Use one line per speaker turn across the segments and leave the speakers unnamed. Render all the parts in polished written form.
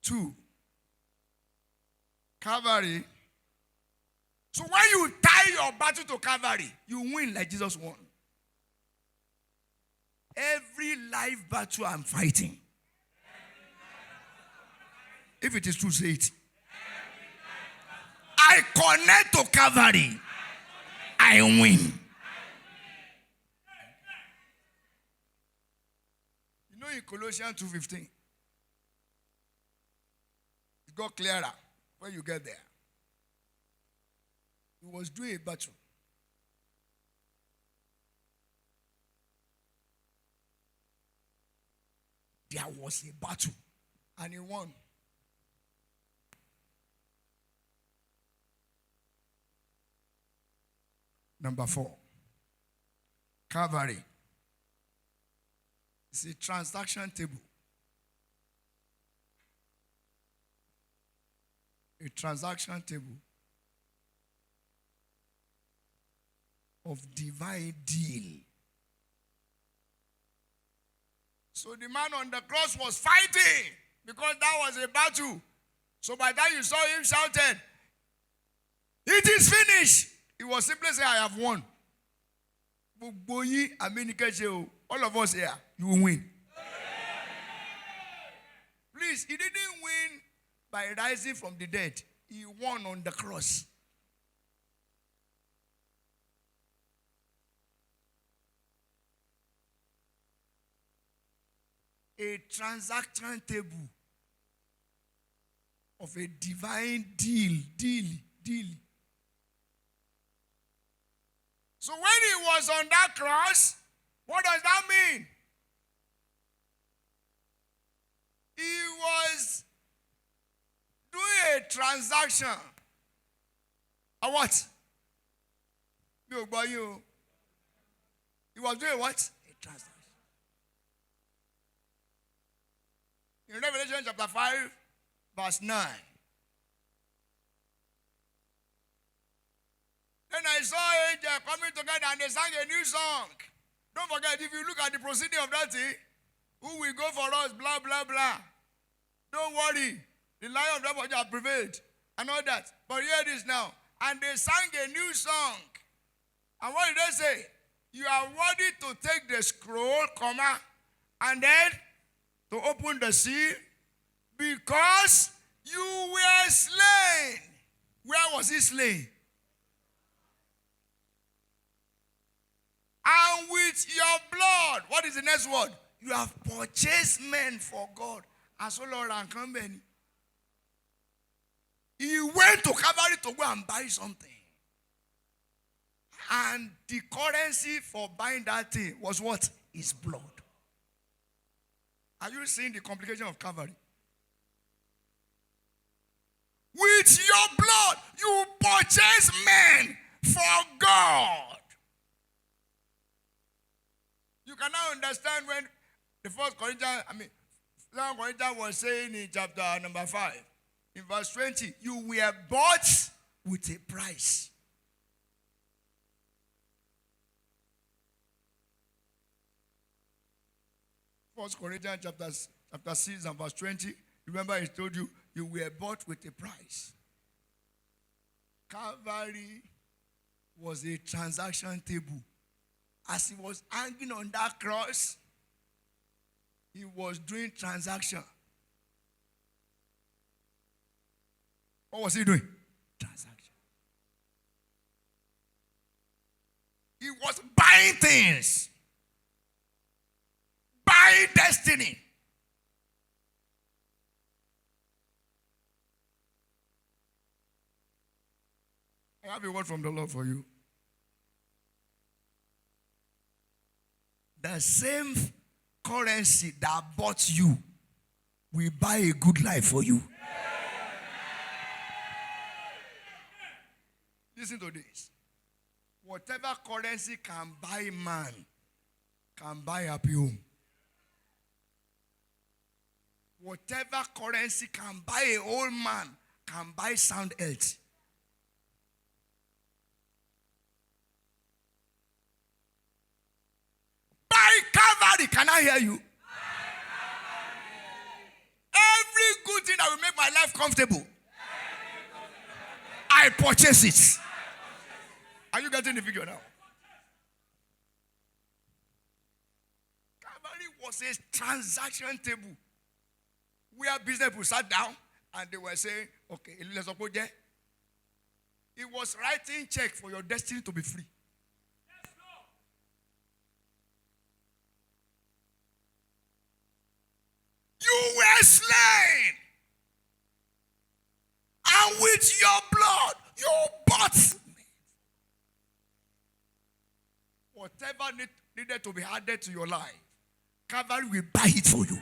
2. Calvary. So when you tie your battle to Calvary, you win like Jesus won. Every life battle I'm fighting. If it is true, say it. I connect to Calvary. I win. You know in Colossians 2:15, it got clearer when you get there. He was doing a battle. There was a battle, and he won. Number 4, Calvary. It's a transaction table. A transaction table of divine deal. So the man on the cross was fighting because that was a battle. So by the time you saw him shouted, "It is finished," he was simply saying, "I have won." All of us here, you will win. Please, he didn't win by rising from the dead. He won on the cross. A transaction table of a divine deal. So when he was on that cross, what does that mean? He was doing a transaction. A what? He was doing what? A transaction. In Revelation chapter 5, verse 9. Then I saw angels coming together and they sang a new song. Don't forget, if you look at the proceeding of that thing, who will go for us, blah, blah, blah. Don't worry. The Lion of the have prevailed and all that. But hear this now. And they sang a new song. And what did they say? You are worthy to take the scroll, comma, and then to open the seal, because you were slain. Where was he slain? And with your blood, what is the next word? You have purchased men for God. And so Lord and company. He went to Calvary to go and buy something. And the currency for buying that thing was what? His blood. Are you seeing the complication of Calvary? With your blood, you purchase men for God. You can now understand when the Second Corinthians was saying in chapter number 5, in verse 20, you were bought with a price. First Corinthians chapter 6 and verse 20. Remember, he told you, you were bought with a price. Calvary was a transaction table. As he was hanging on that cross, he was doing transaction. What was he doing? Transaction. He was buying things. Buying destiny. I have a word from the Lord for you. The same currency that bought you will buy a good life for you. Listen to this. Whatever currency can buy man, can buy happy home. Whatever currency can buy a old man, can buy sound health. By Calvary, can I hear you? Every good thing that that will make my life comfortable, I purchase it. Are you getting the figure now? Calvary was a transaction table where business people sat down and they were saying, okay, let's go there. It was writing check for your destiny to be free. You were slain. And with your blood, you bought me. Whatever needed to be added to your life, Calvary will buy it for you.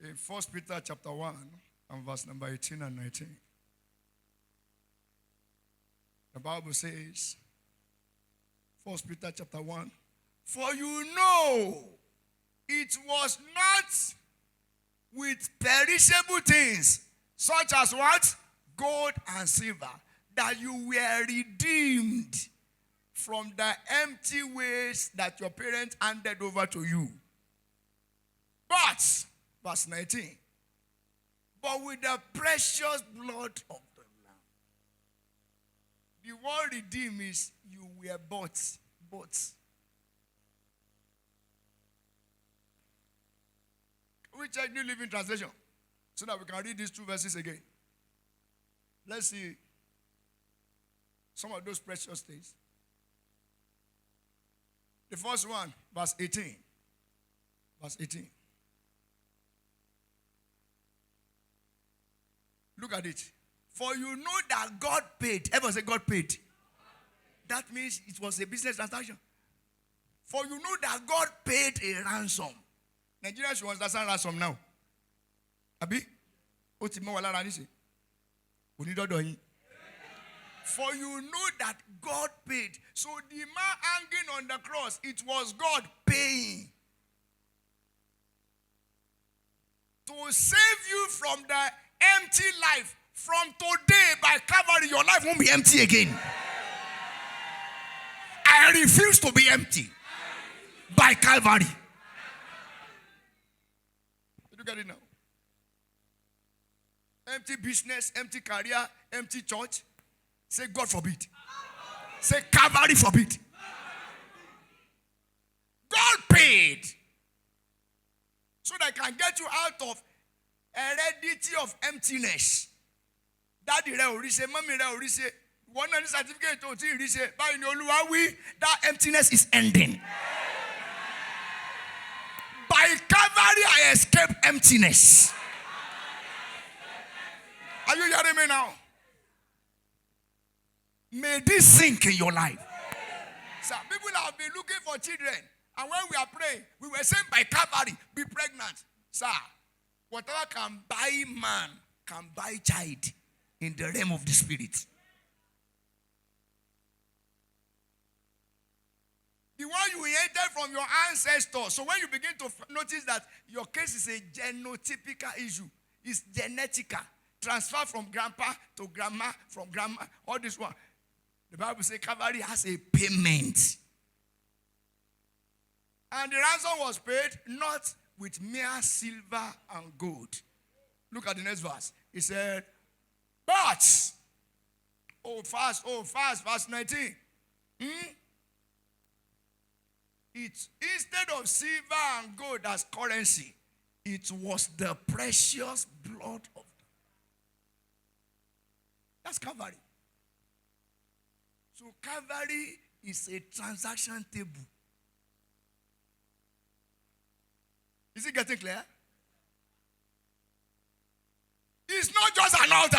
In 1 Peter chapter 1 and verse number 18 and 19, the Bible says, 1 Peter chapter 1, for you know it was not with perishable things, such as what? Gold and silver, that you were redeemed from the empty ways that your parents handed over to you. But verse 19. But with the precious blood of the Lamb. The word redeem is you were bought. We check New Living Translation so that we can read these two verses again. Let's see some of those precious things. The first one, verse 18. Verse 18. Look at it. For you know that God paid. Everyone say God paid. That means it was a business transaction. For you know that God paid a ransom. Nigerians should understand ransom now. Abi? For you know that God paid. So the man hanging on the cross, it was God paying. To save you from the empty life. From today, by Calvary, your life won't be empty again. I refuse to be empty. By Calvary. Did you get it now? Empty business, empty career, empty church. Say God forbid. Say Calvary forbid. God paid. So that I can get you out of heredity of emptiness. Daddy re orise, mommy re orise. One any certificate to orise. By in Oluwa we that emptiness is ending. By Calvary I escape emptiness. Are you hearing me now? May this sink in your life. So people have been looking for children. And when we are praying, we were saying by Calvary, be pregnant. Sir, whatever can buy man, can buy child in the realm of the spirit. The one you inherited from your ancestors. So when you begin to notice that your case is a genotypical issue, it's genetical. Transfer from grandpa to grandma, from grandma, all this one. The Bible says Calvary has a payment. And the ransom was paid not with mere silver and gold. Look at the next verse. He said, but, fast, verse 19. Instead of silver and gold as currency, it was the precious blood of God. That's Calvary. So Calvary is a transaction table. Is it getting clear? It's not just an altar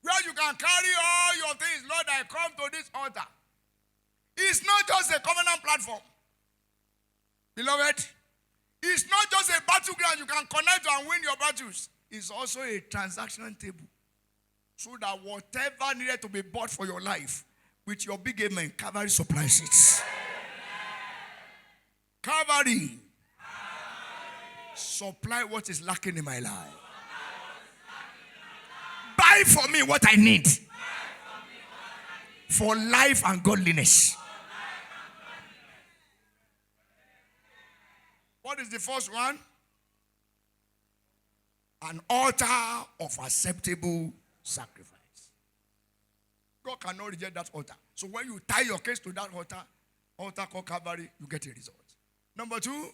where you can carry all your things. Lord, I come to this altar. It's not just a covenant platform. Beloved, it's not just a battleground you can connect to and win your battles. It's also a transaction table. So that whatever needed to be bought for your life, with your big amen, Calvary supplies it. Calvary Supply what is lacking in my life. Buy for me what I need for life and godliness. What is the first one? An altar of acceptable sacrifice. God cannot reject that altar. So when you tie your case to that altar called Calvary, you get a result. Number two,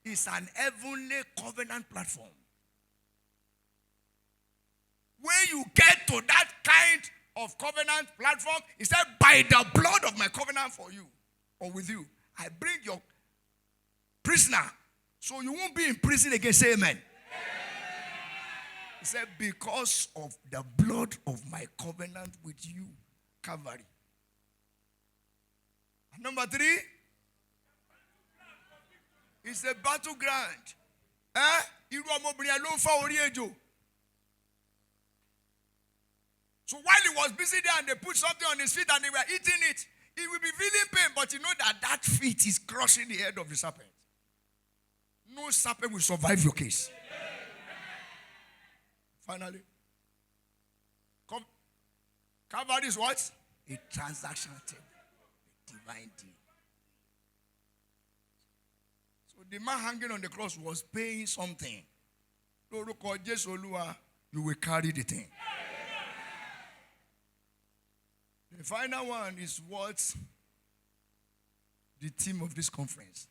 is an heavenly covenant platform. When you get to that kind of covenant platform, he said, by the blood of my covenant for you, or with you, I bring your prisoner, so you won't be in prison again. Say amen. He said, because of the blood of my covenant with you, Calvary. And number three, it's a battleground. So while he was busy there and they put something on his feet and they were eating it, he will be feeling pain, but you know that feet is crushing the head of the serpent. No serpent will survive your case. Finally, Calvary is what? A transactional table. A divine deal. So the man hanging on the cross was paying something. You will carry the thing. The final one is what the theme of this conference.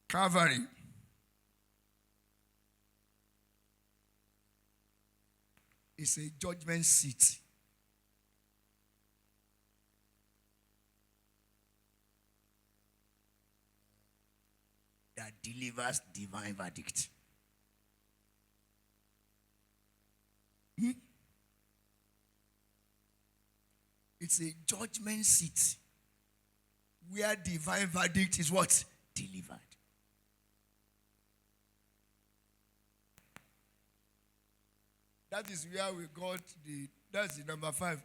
Calvary. It's a judgment seat. That delivers divine verdict. It's a judgment seat where divine verdict is what? Delivered. That is where we got that's the number 5.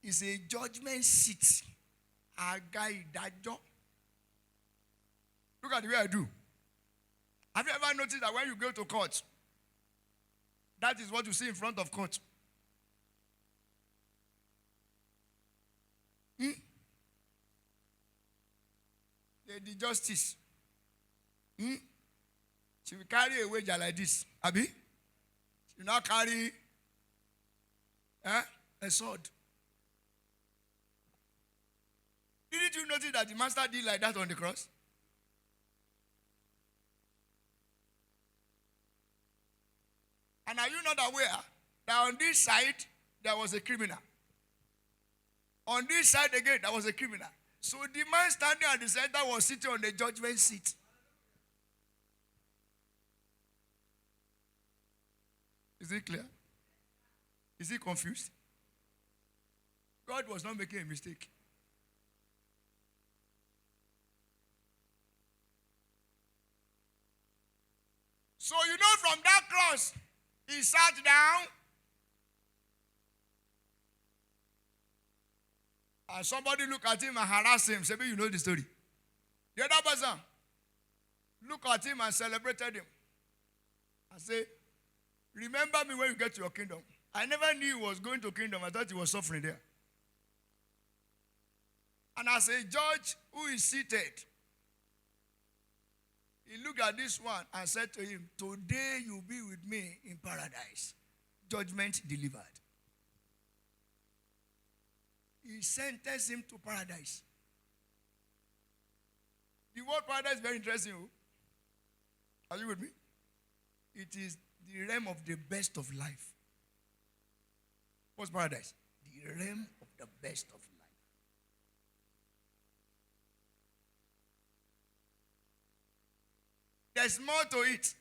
It's a judgment seat. Look at the way I do. Have you ever noticed that when you go to court, that is what you see in front of court? The justice. She will carry a wager like this. Abi? She will not carry a sword. Didn't you notice that the master did like that on the cross? And are you not aware that on this side there was a criminal? On this side again there was a criminal. So the man standing at the center was sitting on the judgment seat. Is it clear? Is he confused? God was not making a mistake. So you know from that cross, he sat down. And somebody look at him and harass him. Say, you know the story. The other person look at him and celebrated him. And say, remember me when you get to your kingdom. I never knew he was going to kingdom. I thought he was suffering there. And as a judge who is seated, he looked at this one and said to him, today you'll be with me in paradise. Judgment delivered. He sentenced him to paradise. The word paradise is very interesting. Are you with me? It is the realm of the best of life. What's paradise? The realm of the best of life. There's more to it.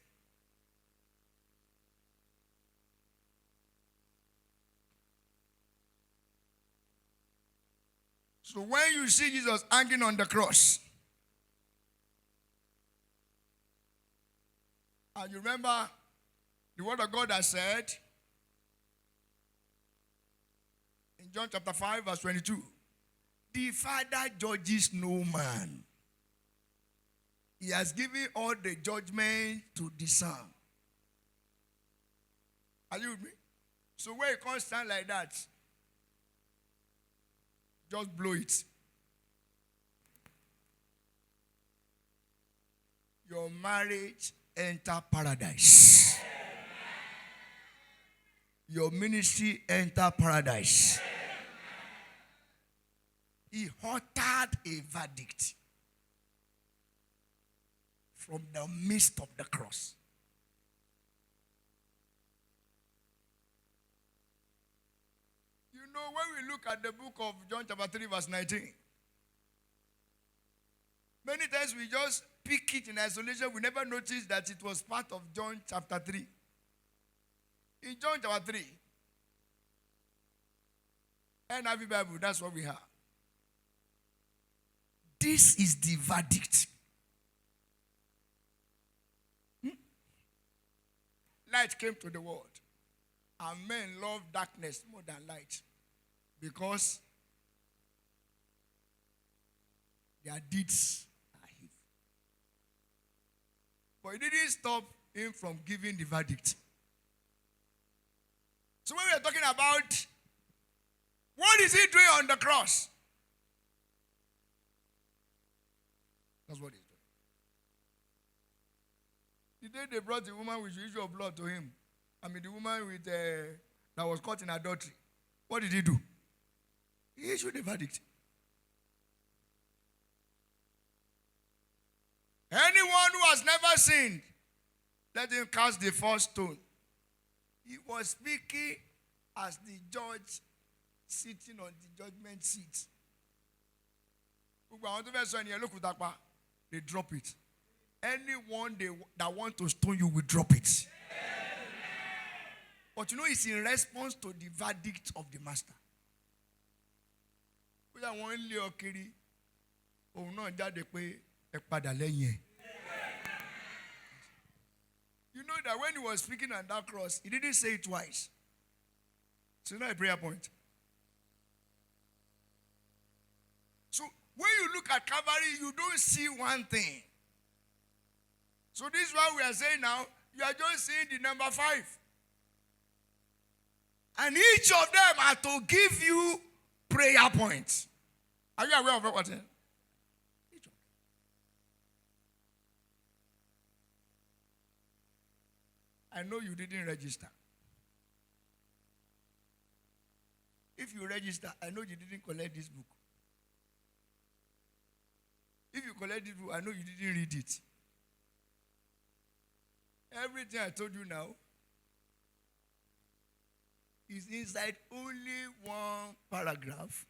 So when you see Jesus hanging on the cross, and you remember the word of God has said in John chapter 5 verse 22, The Father judges no man. He has given all the judgment to the Son. Are you with me? So when you can't stand like that, just blow it. Your marriage enter paradise. Your ministry enter paradise. He uttered a verdict from the midst of the cross. You know, when we look at the book of John chapter 3 verse 19, many times we just pick it in isolation. We never notice that it was part of John chapter 3. In John chapter 3, NIV Bible, that's what we have. This is the verdict. Light came to the world, and men love darkness more than light because their deeds are evil. But it didn't stop him from giving the verdict. So when we are talking about what is he doing on the cross? That's what he's doing. The day they brought the woman with the issue of blood to him, the woman with that was caught in adultery, what did he do? He issued a verdict. Anyone who has never sinned, let him cast the first stone. He was speaking as the judge sitting on the judgment seat. They drop it. Anyone that want to stone you will drop it. But you know, it's in response to the verdict of the master. You know that when he was speaking on that cross, he didn't say it twice. So it's not a prayer point. So when you look at Calvary, you don't see one thing. So this is what we are saying now. You are just seeing the number 5. And each of them are to give you prayer points. Are you aware of what I'm saying? Each of them. I know you didn't register. If you register, I know you didn't collect this book. If you collect this book, I know you didn't read it. Everything I told you now is inside only one paragraph.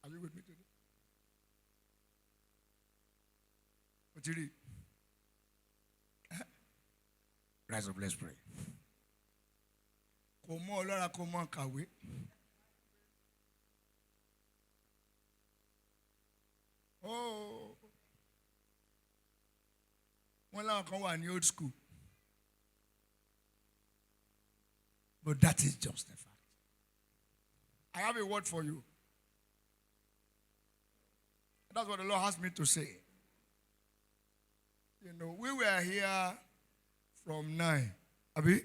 Are you with me today? What you read? Rise up, let's pray. Oh, one la kan wà ní old school, but that is just a fact. I have a word for you. That's what the Lord asked me to say. You know, we were here from 9. Abi?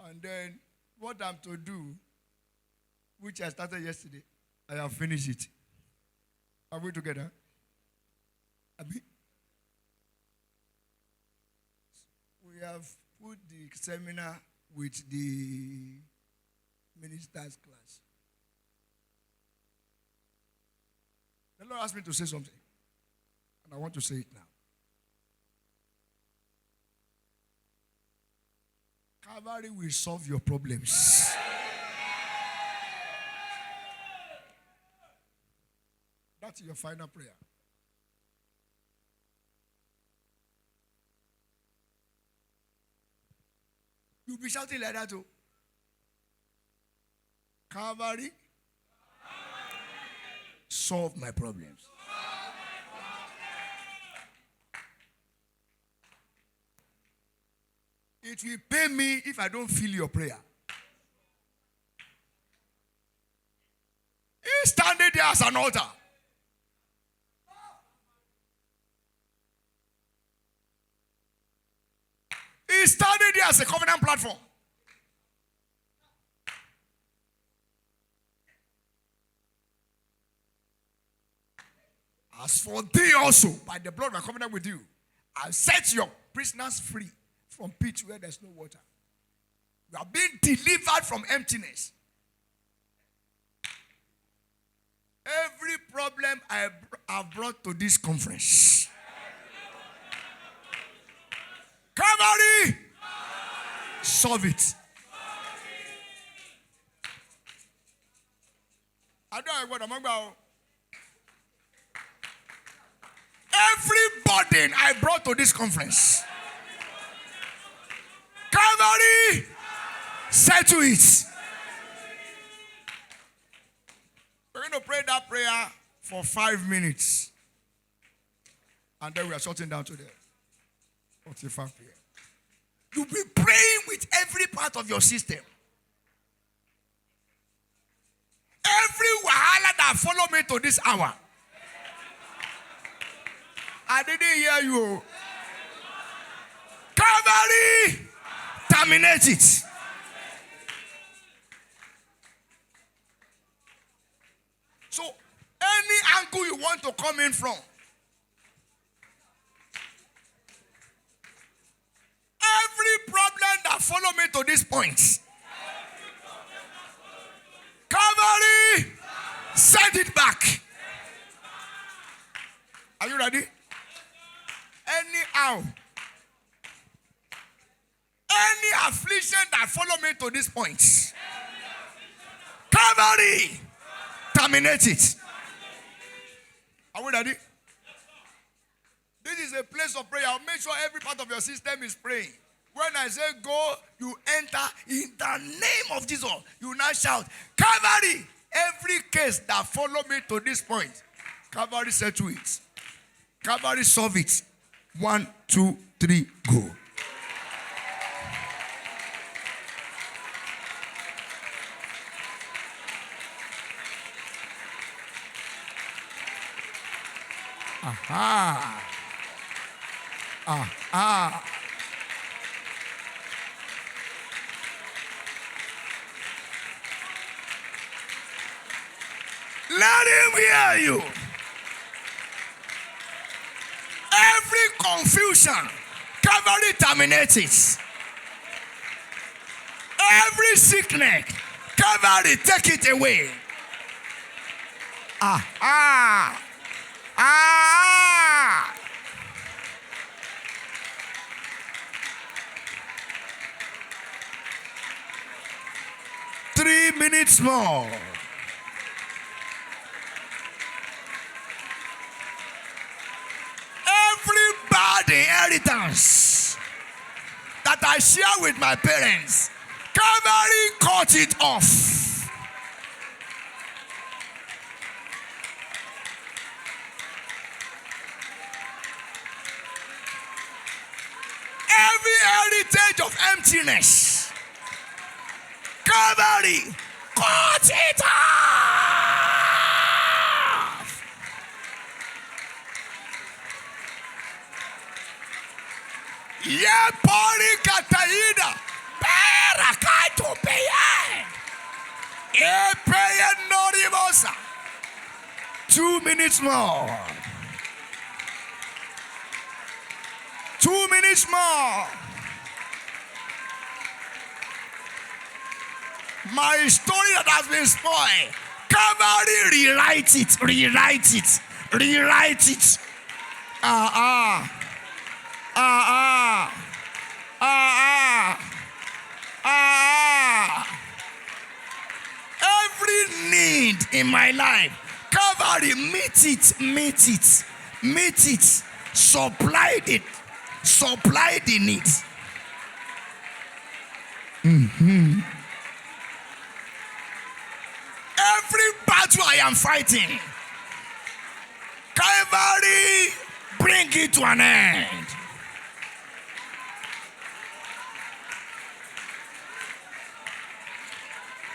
And then what I'm to do, which I started yesterday, I have finished it. Are we together? Abi? We have put the seminar with the minister's class. The Lord asked me to say something, and I want to say it now. Calvary will solve your problems. That's your final prayer. You'll be shouting like that too. Calvary solve my problems. It will pay me if I don't feel your prayer. He's standing there as an altar. He's standing there as a covenant platform. As for thee also, by the blood of my covenant with you, I'll set your prisoners free from pit where there's no water. You are being delivered from emptiness. Every problem I have brought to this conference, Calvary, solve it. I don't know what I'm about. Every burden I brought to this conference, Calvary, settle it. We're going to pray that prayer for 5 minutes. And then we are shutting down to the 45 p.m. You'll be praying with every part of your system. Every wahala that follow me to this hour. I didn't hear you. Calvary, terminate it. So, any angle you want to come in from, every problem that follow me to this point, Calvary, send it back. Are you ready? Anyhow, any affliction that follow me to this point, Calvary, terminate it. Are we ready? This is a place of prayer. I'll make sure every part of your system is praying. When I say go, you enter in the name of Jesus. You now shout, Calvary. Every case that follow me to this point, Calvary settle it. Calvary solve it. 1, 2, 3, go. Aha. Aha. Let him hear you. Every confusion, Calvary terminate it. Every sickness, Calvary take it away. Ah. 3 minutes more. Every bad inheritance that I share with my parents, Calvary cut it off. Every heritage of emptiness, Calvary, cut it off. Ye pori kataida, berakaito peye. E peye norimosa. 2 minutes more. 2 minutes more. My story that has been spoiled, Calvary, rewrite it, rewrite it, rewrite it. Every need in my life, Calvary, meet it, meet it, meet it, supply it, supply the needs. Every battle I am fighting, Calvary, bring it to an end.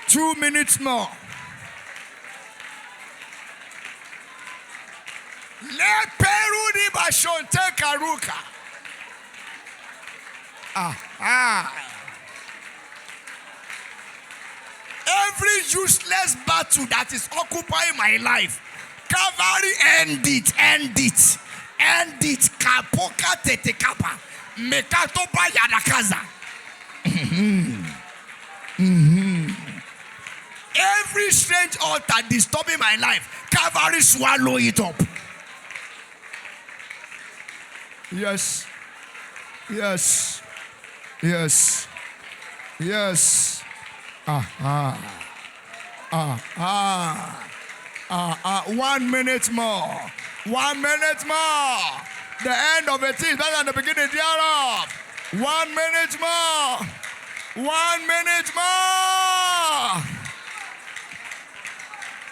Two minutes more. Le perudi bashonte karuka. Every useless battle that is occupying my life, Calvary, end it, end it, end it. Kapoka tete kapa, mekatopa yadakaza. Every strange altar disturbing my life, Calvary, swallow it up. Yes, yes, yes, yes. 1 minute more. 1 minute more. The end of it is better than the beginning thereof. 1 minute more. 1 minute more.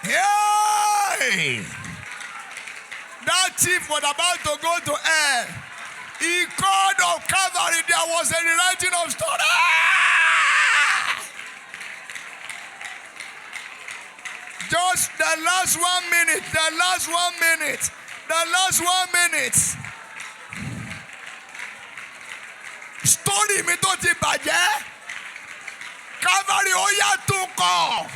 Hey! That thief was about to go to hell. He called on Calvary. There was a rewriting of story. Just the last 1 minute. The last 1 minute. The last 1 minute. Story mi tó ti bàjẹ́. Calvary ó yá tún kọ́.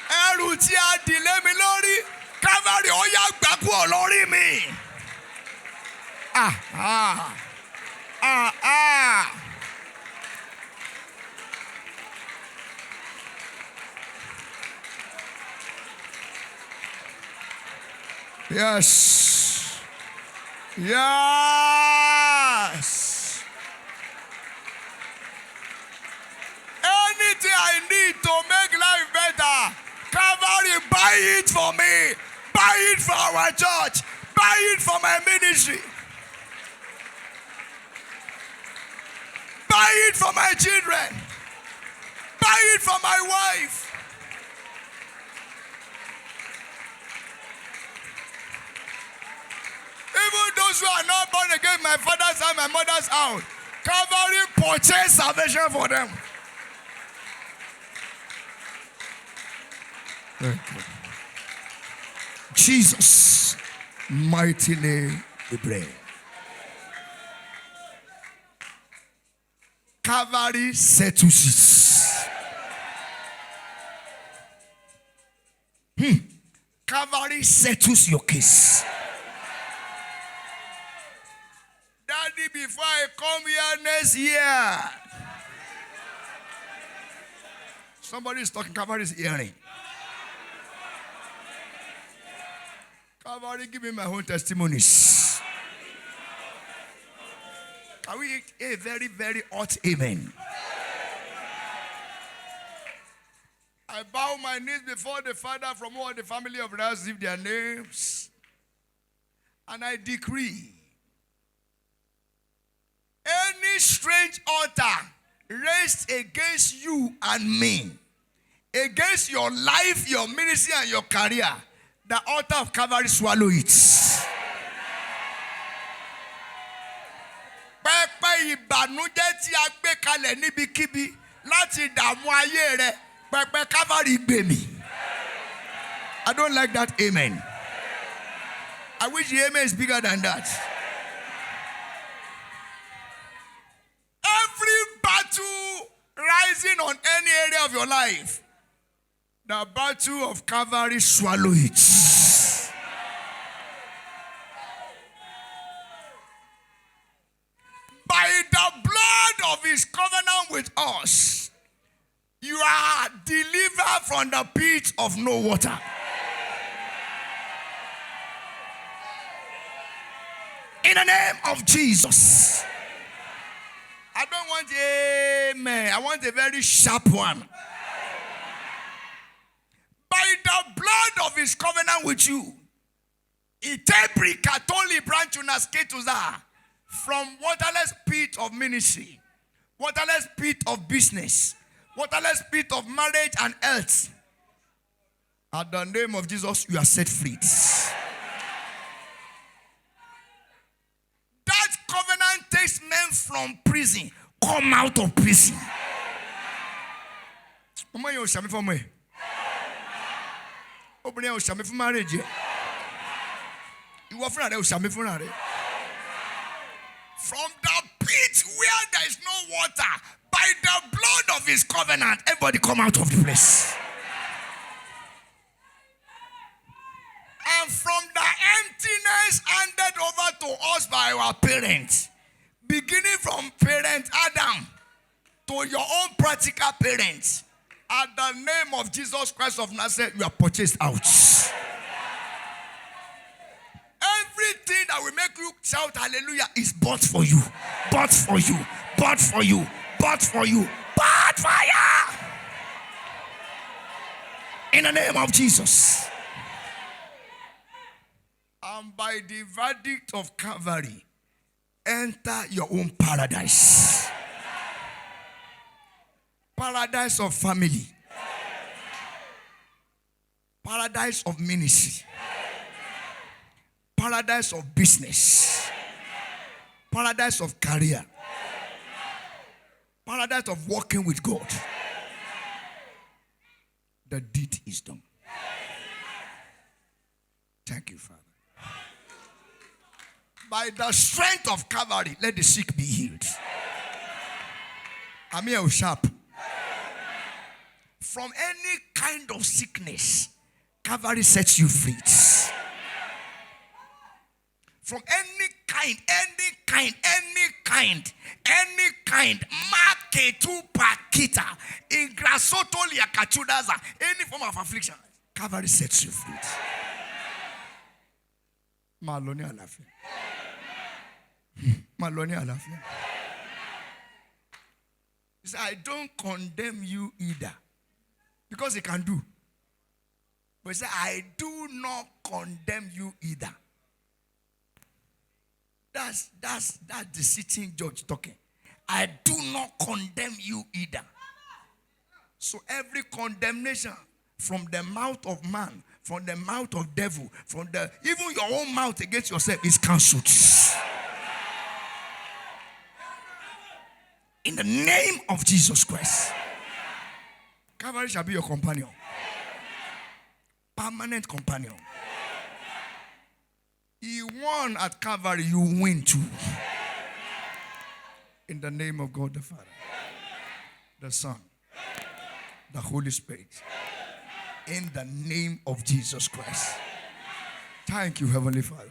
Ẹrù tí a dì lé mi lórí, Calvary ó yá gbà kúrò lórí mi. Yes. Yes. Anything I need to make life better, Calvary, buy it for me. Buy it for our church. Buy it for my ministry. Buy it for my children. Buy it for my wife. Even those who are not born again, my father's house, my mother's house, Calvary purchase salvation for them. Jesus, mighty name we pray. Calvary settles it. Calvary settles your case. Daddy, before I come here next year, somebody is talking, Calvary is hearing. Calvary, give me my own testimonies. Can we a very, very hot amen? I bow my knees before the Father from all the family of us, give their names. And I decree any strange altar raised against you and me, against your life, your ministry, and your career, the altar of Calvary swallow it. Pẹpẹ ìbànújẹ́ tí a gbé kalẹ̀ níbikíbi láti dààmú ayé rẹ, pẹpẹ Calvary gbé mì. I don't like that amen. I wish the amen is bigger than that. Every battle rising on any area of your life, the battle of Calvary swallow it. By the blood of his covenant with us, you are delivered from the pit of no water. In the name of Jesus. I don't want amen. I want a very sharp one. By the blood of his covenant with you, Itebri Katoli Branchunas Ketuza, from waterless pit of ministry, waterless pit of business, waterless pit of marriage and health. At the name of Jesus, you are set free. That covenant takes men from prison. Come out of prison. Mama, you shall be for me. Open your shall be for marriage. You are from the shall be for from the pit where there is no water, by the blood of his covenant, everybody come out of the place. And from the emptiness handed over to us by our parents, beginning from parent Adam to your own practical parents, at the name of Jesus Christ of Nazareth, you are purchased out. Everything that will make you shout hallelujah is bought for you. Bought for you. Bought for you. Bought for you. Bought for you. In the name of Jesus. And by the verdict of Calvary, enter your own paradise. Paradise of family. Paradise of ministry. Paradise of business. Paradise of career. Paradise of working with God. The deed is done. Thank you, Father. By the strength of Calvary, let the sick be healed. I'm here sharp. From any kind of sickness, Calvary sets you free. From any kind, Maketu Pakita, Ingrasoto Liakachudaza, any form of affliction, Calvary sets you free. Maloney Alafia. Maloney Alafia. He said, I don't condemn you either. Because he can do. But he said, I do not condemn you either. That's the sitting judge talking. I do not condemn you either. So every condemnation from the mouth of man, from the mouth of devil, from the even your own mouth against yourself is cancelled. In the name of Jesus Christ. Calvary shall be your companion. Permanent companion. He won at Calvary, you win too. In the name of God the Father, the Son, the Holy Spirit. In the name of Jesus Christ. Thank you, Heavenly Father.